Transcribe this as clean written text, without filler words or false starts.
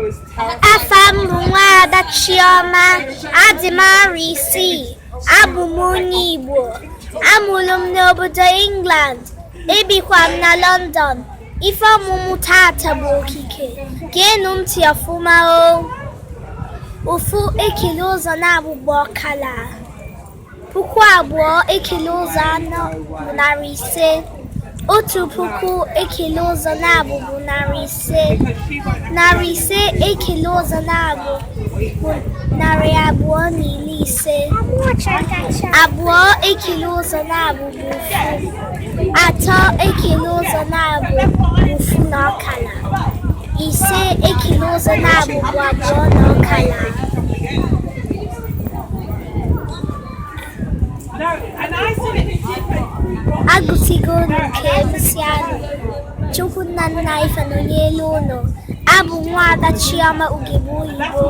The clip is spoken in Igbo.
Afam bụ Nwada Chioma, adị m arọ 6, abụ m onye Igbo, amụrụ m n'obodo England, ebikwa m na London. Ife ọmụmụ tata bụ okike, geenụ ntị ọfụma o. Ofu ekele ụzọ na-abụgbọ ọkala, 2,000 ekele ụzọ 4 bụ 500, 1,000 ekele ụzọ na-abụ bụ 500, 500 ekele ụzọ na-abụ bụ 250, 2 ekele ụzọ na-abụ bụ 3 ekele ụzọ na-abụ bụ 1.5, 5 ekele ụzọ na-abụ bụ 2.5. Agụsigo nke emesianụ, Chukwu nna nna ife nọ n'elu ụlọ. Abụ Nwada Chioma Ugegbe Oyibo.